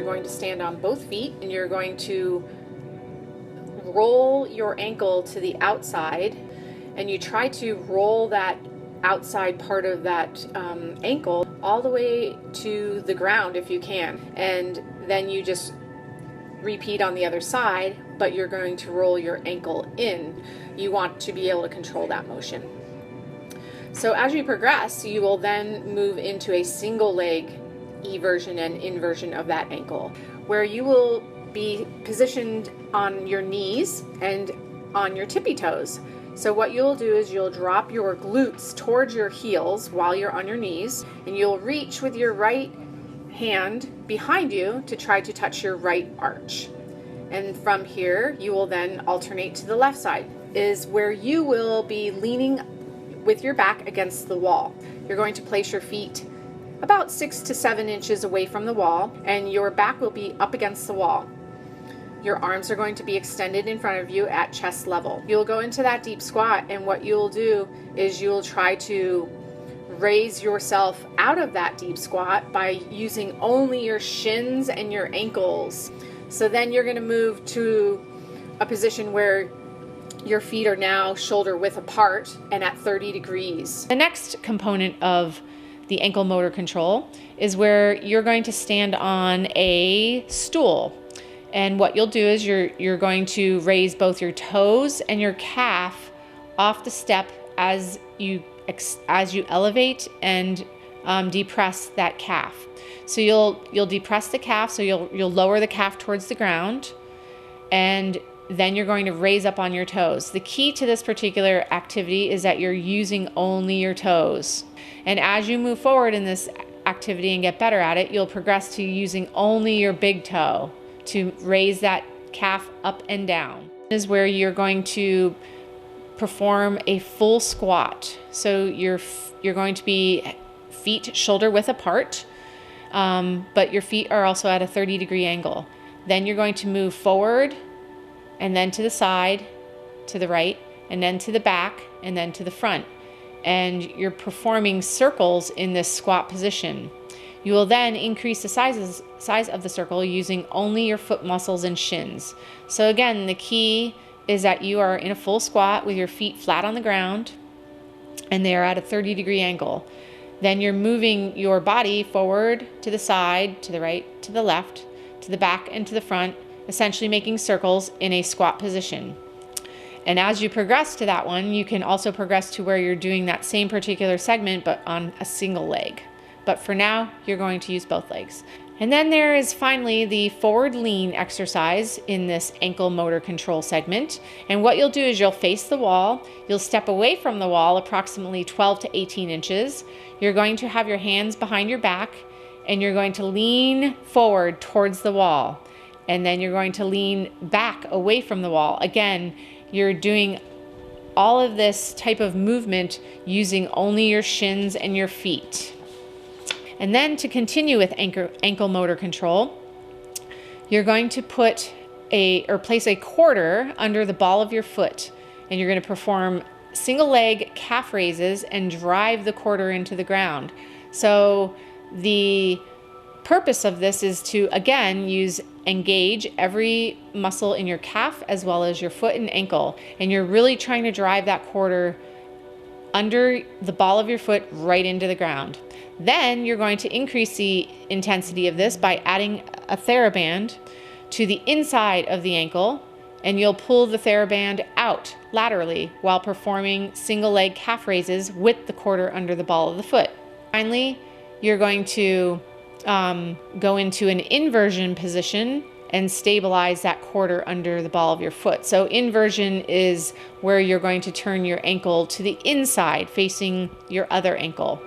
going to stand on both feet and you're going to roll your ankle to the outside, and you try to roll that outside part of that ankle all the way to the ground if you can, and then you just repeat on the other side, but you're going to roll your ankle in. You want to be able to control that motion. So as you progress, you will then move into a single leg eversion and inversion of that ankle, where you will be positioned on your knees and on your tippy toes. So what you'll do is you'll drop your glutes towards your heels while you're on your knees, and you'll reach with your right hand behind you to try to touch your right arch. And from here, you will then alternate to the left side, is where you will be leaning with your back against the wall. You're going to place your feet about 6 to 7 inches away from the wall, and your back will be up against the wall. Your arms are going to be extended in front of you at chest level. You'll go into that deep squat, and what you'll do is you'll try to raise yourself out of that deep squat by using only your shins and your ankles. So then you're going to move to a position where your feet are now shoulder width apart and at 30 degrees. The next component of the ankle motor control is where you're going to stand on a stool. And what you'll do is you're going to raise both your toes and your calf off the step as you elevate and depress that calf. So you'll depress the calf, so you'll lower the calf towards the ground, and then you're going to raise up on your toes. The key to this particular activity is that you're using only your toes. And as you move forward in this activity and get better at it, you'll progress to using only your big toe to raise that calf up and down. This is where you're going to perform a full squat. So you're going to be feet shoulder width apart, but your feet are also at a 30-degree angle. Then you're going to move forward, and then to the side, to the right, and then to the back, and then to the front. And you're performing circles in this squat position. You will then increase the size of the circle using only your foot muscles and shins. So again, the key is that you are in a full squat with your feet flat on the ground, and they are at a 30-degree angle. Then you're moving your body forward, to the side, to the right, to the left, to the back, and to the front, essentially making circles in a squat position. And as you progress to that one, you can also progress to where you're doing that same particular segment, but on a single leg. But for now, you're going to use both legs. And then there is finally the forward lean exercise in this ankle motor control segment. And what you'll do is you'll face the wall, you'll step away from the wall approximately 12 to 18 inches. You're going to have your hands behind your back, and you're going to lean forward towards the wall. And then you're going to lean back away from the wall. Again, you're doing all of this type of movement using only your shins and your feet. And then to continue with ankle motor control, you're going to place a quarter under the ball of your foot, and you're going to perform single leg calf raises and drive the quarter into the ground. So the purpose of this is to, again, engage every muscle in your calf as well as your foot and ankle. And you're really trying to drive that quarter under the ball of your foot right into the ground. Then you're going to increase the intensity of this by adding a TheraBand to the inside of the ankle, and you'll pull the TheraBand out laterally while performing single leg calf raises with the quarter under the ball of the foot. Finally, you're going to go into an inversion position and stabilize that quarter under the ball of your foot. So inversion is where you're going to turn your ankle to the inside, facing your other ankle.